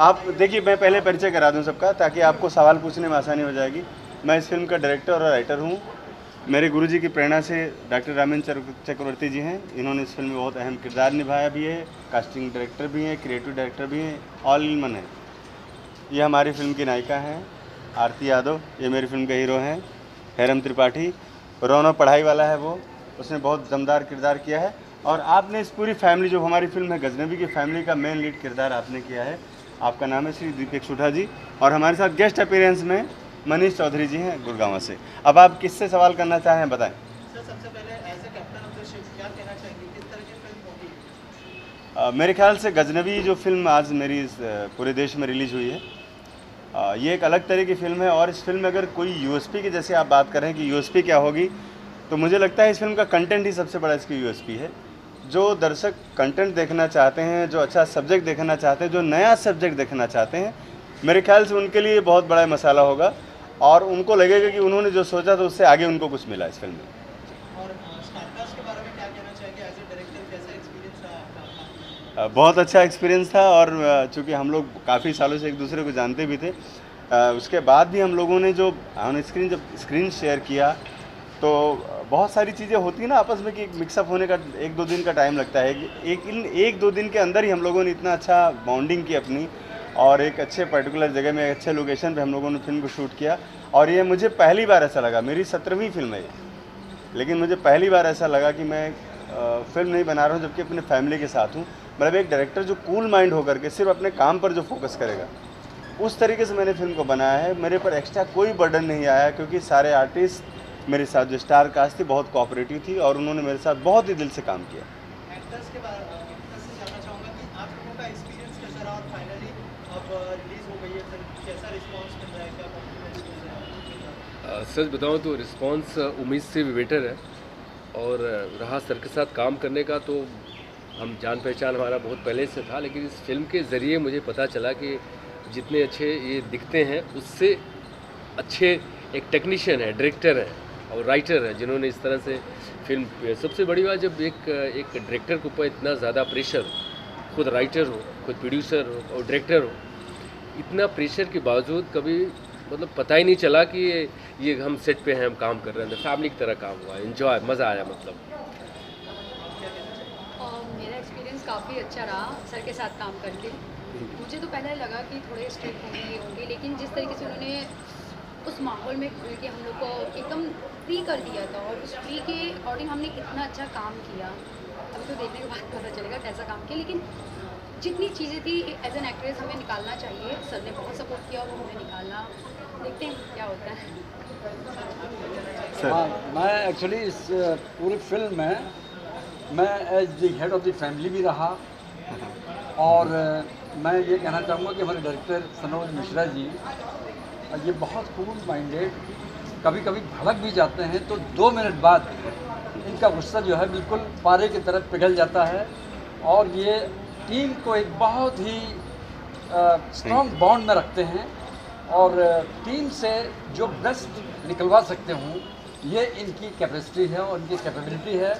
आप देखिए, मैं पहले परिचय करा दूं सबका, ताकि आपको सवाल पूछने में आसानी हो जाएगी। मैं इस फिल्म का डायरेक्टर और राइटर हूं। मेरे गुरुजी की प्रेरणा से डॉक्टर रामेंद्र चक्रवर्ती जी हैं। इन्होंने इस फिल्म में बहुत अहम किरदार निभाया भी है, कास्टिंग डायरेक्टर भी हैं, क्रिएटिव डायरेक्टर भी हैं, ऑल इन वन है। ये हमारी फिल्म की नायिका हैं आरती यादव, ये मेरी फिल्म का हीरो हैं हैरम त्रिपाठी। रौनक पढ़ाई वाला है वो, उसने बहुत दमदार किरदार किया है। और आपने इस पूरी फैमिली, जो हमारी फिल्म है गजनबी की फैमिली का मेन लीड किरदार आपने किया है। आपका नाम है श्री दीपक सुठा जी, और हमारे साथ गेस्ट अपीयरेंस में मनीष चौधरी जी हैं गुड़गांव से। अब आप किससे सवाल करना चाहें, बताएं। सर, सबसे पहले as a captain of the ship क्या कहना चाहेंगे, किस तरह की फिल्म होगी? मेरे ख्याल से गजनबी जो फिल्म आज मेरी पूरे देश में रिलीज़ हुई है, ये एक अलग तरह की फ़िल्म है। और इस फिल्म में अगर कोई यूएसपी की, जैसे आप बात करें कि यूएसपी क्या होगी, तो मुझे लगता है इस फिल्म का कंटेंट ही सबसे बड़ा इसकी यूएसपी है। जो दर्शक कंटेंट देखना चाहते हैं, जो अच्छा सब्जेक्ट देखना चाहते हैं, जो नया सब्जेक्ट देखना चाहते हैं, मेरे ख्याल से उनके लिए बहुत बड़ा मसाला होगा। और उनको लगेगा कि उन्होंने जो सोचा था उससे आगे उनको कुछ मिला इस फिल्म में। और स्टारकास्ट के बारे में क्या कहना चाहेंगे, एज ए डायरेक्टर कैसा एक्सपीरियंस रहा आपका? बहुत अच्छा एक्सपीरियंस था। और चूँकि हम लोग काफ़ी सालों से एक दूसरे को जानते भी थे, उसके बाद भी हम लोगों ने जो ऑन स्क्रीन जब स्क्रीन शेयर किया, तो बहुत सारी चीज़ें होती हैं ना आपस में, कि मिक्सअप होने का 1-2 दिन का टाइम लगता है। इन 1-2 दिन के अंदर ही हम लोगों ने इतना अच्छा बॉन्डिंग की अपनी, और एक अच्छे पर्टिकुलर जगह में, अच्छे लोकेशन पे हम लोगों ने फिल्म को शूट किया। और ये मुझे पहली बार ऐसा लगा, मेरी 17वीं फिल्म है ये, लेकिन मुझे पहली बार ऐसा लगा कि मैं फिल्म नहीं बना रहा हूँ जबकि अपने फैमिली के साथ हूँ। मतलब एक डायरेक्टर जो कूल माइंड होकर के सिर्फ अपने काम पर जो फोकस करेगा, उस तरीके से मैंने फिल्म को बनाया है। मेरे पर एक्स्ट्रा कोई बर्डन नहीं आया, क्योंकि सारे आर्टिस्ट मेरे साथ, जो स्टार कास्ट थी, बहुत कोऑपरेटिव थी और उन्होंने मेरे साथ बहुत ही दिल से काम किया। एक्टर्स के बारे में जानना चाहूँगा कि आप लोगों का एक्सपीरियंस कैसा रहा, और फाइनली अब रिलीज हो गई है फिल्म, कैसा रिस्पांस मिल रहा है, क्या कॉम्प्लीमेंट्स मिल रहा है? सच बताऊं तो रिस्पांस उम्मीद से भी बेटर है। और रहा सर के साथ काम करने का, तो हम जान पहचान हमारा बहुत पहले से था, लेकिन इस फिल्म के ज़रिए मुझे पता चला कि जितने अच्छे ये दिखते हैं, उससे अच्छे एक टेक्नीशियन है, डायरेक्टर है और राइटर है, जिन्होंने इस तरह से फिल्म। सबसे बड़ी बात, जब एक डायरेक्टर के ऊपर इतना ज़्यादा प्रेशर, खुद राइटर हो, खुद प्रोड्यूसर हो और डायरेक्टर हो, इतना प्रेशर के बावजूद कभी मतलब पता ही नहीं चला कि ये हम सेट पे हैं, हम काम कर रहे हैं। फैमिली की तरह काम हुआ, एंजॉय, मज़ा आया। मतलब मेरा एक्सपीरियंस काफ़ी अच्छा रहा सर के साथ काम करके। मुझे तो पहले लगा कि थोड़े स्ट्रिक्ट होंगे, लेकिन जिस तरीके से उन्होंने उस माहौल में खुल के हम लोग को एकदम फ्री कर दिया था, और उस फ्री के अकॉर्डिंग हमने इतना अच्छा काम किया। अभी तो देखने के बाद पता चलेगा कैसा काम किया, लेकिन जितनी चीज़ें थी एज एन एक्ट्रेस हमें निकालना चाहिए, सर ने बहुत सपोर्ट किया और वो हमें निकालना। देखते हैं क्या होता है। हाँ, मैं एक्चुअली इस पूरी फिल्म में मैं as the head of the family भी रहा। और मैं ये कहना चाहूँगा कि हमारे डायरेक्टर सनोज मिश्रा जी, ये बहुत कूल माइंडेड, कभी कभी भड़क भी जाते हैं तो 2 मिनट बाद इनका गुस्सा जो है बिल्कुल पारे की तरफ पिघल जाता है, और ये टीम को एक बहुत ही स्ट्रॉन्ग बॉन्ड में रखते हैं, और टीम से जो बेस्ट निकलवा सकते हूँ, ये इनकी कैपेसिटी है और इनकी कैपेबिलिटी है।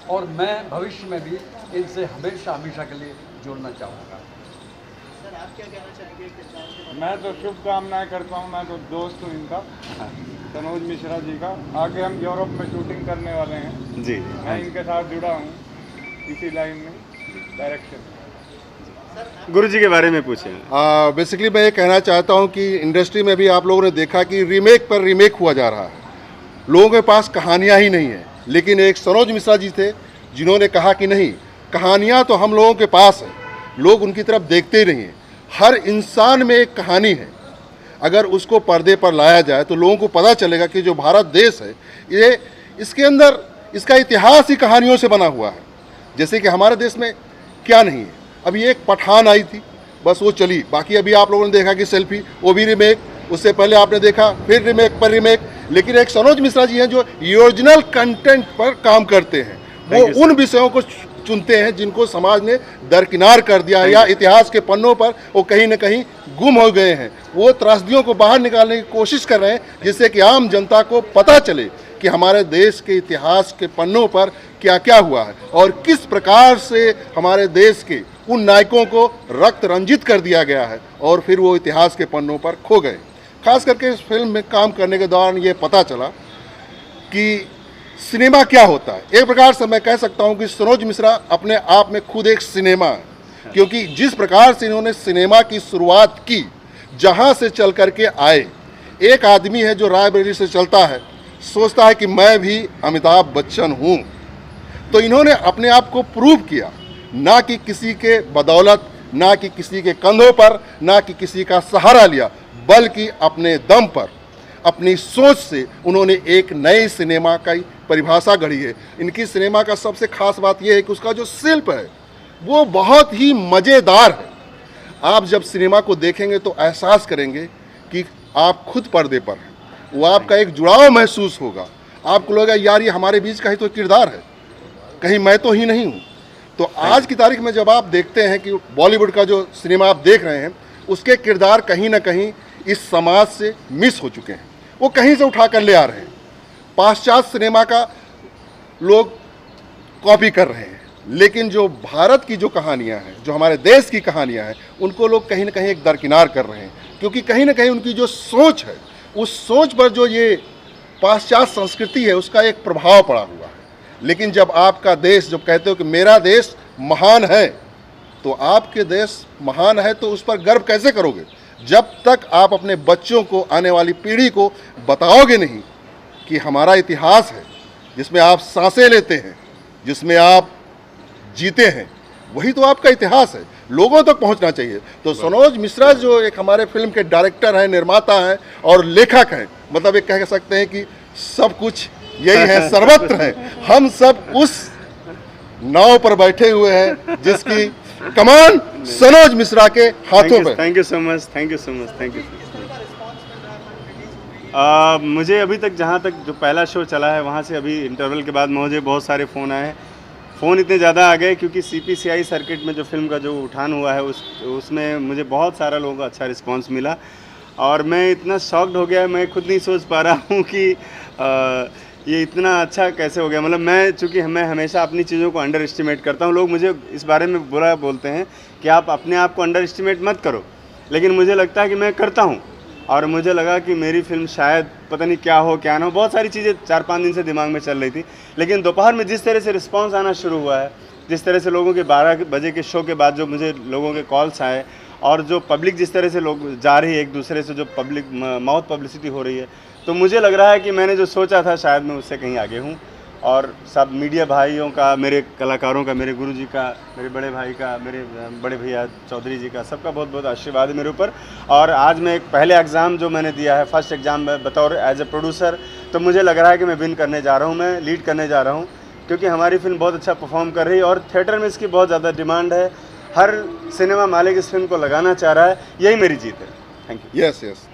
और मैं भविष्य में भी इनसे हमेशा हमेशा के लिए जुड़ना चाहूँगा। सर, आप क्या कहना चाहेंगे किरदार के बारे में? मैं तो शुभकामनाएं करता हूँ। मैं तो दोस्त हूँ इनका, सनोज मिश्रा जी का। आगे हम यूरोप में शूटिंग करने वाले हैं जी, मैं इनके साथ जुड़ा हूँ इसी लाइन में, डायरेक्शन। गुरु जी के बारे में पूछें। बेसिकली मैं ये कहना चाहता हूँ कि इंडस्ट्री में भी आप लोगों ने देखा कि रीमेक पर रीमेक हुआ जा रहा है। लोगों के पास कहानियाँ ही नहीं है, लेकिन एक सनोज मिश्रा जी थे जिन्होंने कहा कि नहीं, कहानियाँ तो हम लोगों के पास है, लोग उनकी तरफ देखते ही नहीं हैं। हर इंसान में एक कहानी है, अगर उसको पर्दे पर लाया जाए तो लोगों को पता चलेगा कि जो भारत देश है, ये इसके अंदर इसका इतिहास ही कहानियों से बना हुआ है। जैसे कि हमारे देश में क्या नहीं है। अभी एक पठान आई थी, बस वो चली। बाकी अभी आप लोगों ने देखा कि सेल्फी, वो भी रीमेक, उससे पहले आपने देखा फिर रीमेक पर रीमेक। लेकिन एक सनोज मिश्रा जी हैं जो ओरिजिनल कंटेंट पर काम करते हैं, वो उन विषयों को चुनते हैं जिनको समाज ने दरकिनार कर दिया या इतिहास के पन्नों पर वो कहीं न कहीं गुम हो गए हैं। वो त्रासदियों को बाहर निकालने की कोशिश कर रहे हैं, जिससे कि आम जनता को पता चले कि हमारे देश के इतिहास के पन्नों पर क्या क्या हुआ है और किस प्रकार से हमारे देश के उन नायकों को रक्त रंजित कर दिया गया है और फिर वो इतिहास के पन्नों पर खो गए। खास करके इस फिल्म में काम करने के दौरान ये पता चला कि सिनेमा क्या होता है। एक प्रकार से मैं कह सकता हूँ कि सनोज मिश्रा अपने आप में खुद एक सिनेमा है, क्योंकि जिस प्रकार से इन्होंने सिनेमा की शुरुआत की, जहाँ से चल करके आए। एक आदमी है जो रायबरेली से चलता है, सोचता है कि मैं भी अमिताभ बच्चन हूँ, तो इन्होंने अपने आप को प्रूव किया, ना कि किसी के बदौलत, ना कि किसी के कंधों पर, ना कि किसी का सहारा लिया, बल्कि अपने दम पर, अपनी सोच से उन्होंने एक नए सिनेमा का परिभाषा गढ़ी है। इनकी सिनेमा का सबसे खास बात यह है कि उसका जो शिल्प है वो बहुत ही मज़ेदार है। आप जब सिनेमा को देखेंगे तो एहसास करेंगे कि आप खुद पर्दे पर हैं, वो आपका एक जुड़ाव महसूस होगा। आपको लगेगा यार ये हमारे बीच का ही तो किरदार है, कहीं मैं तो ही नहीं हूँ। तो आज की तारीख में जब आप देखते हैं कि बॉलीवुड का जो सिनेमा आप देख रहे हैं, उसके किरदार कहीं ना कहीं इस समाज से मिस हो चुके हैं, वो कहीं से उठा कर ले आ रहे हैं। पाश्चात्य सिनेमा का लोग कॉपी कर रहे हैं, लेकिन जो भारत की जो कहानियां हैं, जो हमारे देश की कहानियां हैं, उनको लोग कहीं ना कहीं एक दरकिनार कर रहे हैं, क्योंकि कहीं ना कहीं उनकी जो सोच है, उस सोच पर जो ये पाश्चात्य संस्कृति है उसका एक प्रभाव पड़ा हुआ है। लेकिन जब आपका देश, जब कहते हो कि मेरा देश महान है, तो आपके देश महान है तो उस पर गर्व कैसे करोगे जब तक आप अपने बच्चों को, आने वाली पीढ़ी को बताओगे नहीं कि हमारा इतिहास है, जिसमें आप सांसें लेते हैं, जिसमें आप जीते हैं, वही तो आपका इतिहास है। लोगों तक पहुंचना चाहिए। तो सनोज मिश्रा जो एक हमारे फिल्म के डायरेक्टर हैं, निर्माता हैं और लेखक हैं, मतलब एक कह सकते हैं कि सब कुछ यही है, सर्वत्र है। हम सब उस नाव पर बैठे हुए हैं जिसकी कमान सनोज मिश्रा के हाथों में। Thank you so much, thank you so much, thank you. किस तरह का रिस्पांस मिल रहा है फिल्म रिलीज हो गई? मुझे अभी तक, जहाँ तक जो पहला शो चला है वहाँ से अभी इंटरवल के बाद मुझे बहुत सारे फ़ोन आए हैं। फ़ोन इतने ज़्यादा आ गए क्योंकि CPCI सर्किट में जो फिल्म का जो उठान हुआ है उसमें मुझे बहुत सारा लोगों का अच्छा रिस्पांस मिला और मैं इतना शॉक्ड हो गया, मैं खुद नहीं सोच पा रहा हूँ कि ये इतना अच्छा कैसे हो गया। मतलब मैं हमेशा अपनी चीज़ों को अंडर एस्टिमेट करता हूँ। लोग मुझे इस बारे में बुरा बोलते हैं कि आप अपने आप को अंडर एस्टिमेट मत करो, लेकिन मुझे लगता है कि मैं करता हूँ। और मुझे लगा कि मेरी फिल्म शायद पता नहीं क्या हो क्या ना हो, बहुत सारी चीज़ें 4-5 दिन से दिमाग में चल रही थी। लेकिन दोपहर में जिस तरह से रिस्पांस आना शुरू हुआ है, जिस तरह से लोगों के 12 बजे के शो के बाद जो मुझे लोगों के कॉल्स आए और जो पब्लिक जिस तरह से लोग जा रही है एक दूसरे से, जो पब्लिक माउथ पब्लिसिटी हो रही है, तो मुझे लग रहा है कि मैंने जो सोचा था शायद मैं उससे कहीं आगे हूँ। और सब मीडिया भाइयों का, मेरे कलाकारों का, मेरे गुरुजी का, मेरे बड़े भाई का, मेरे बड़े भैया चौधरी जी का, सबका बहुत बहुत आशीर्वाद है मेरे ऊपर। और आज मैं एक पहले एग्ज़ाम जो मैंने दिया है, फर्स्ट एग्ज़ाम बतौर एज ए प्रोड्यूसर, तो मुझे लग रहा है कि मैं विन करने जा रहा हूँ, मैं लीड करने जा रहा हूँ, क्योंकि हमारी फिल्म बहुत अच्छा परफॉर्म कर रही है और थिएटर में इसकी बहुत ज़्यादा डिमांड है। हर सिनेमा मालिक इस फिल्म को लगाना चाह रहा है, यही मेरी जीत है। Thank you. Yes yes.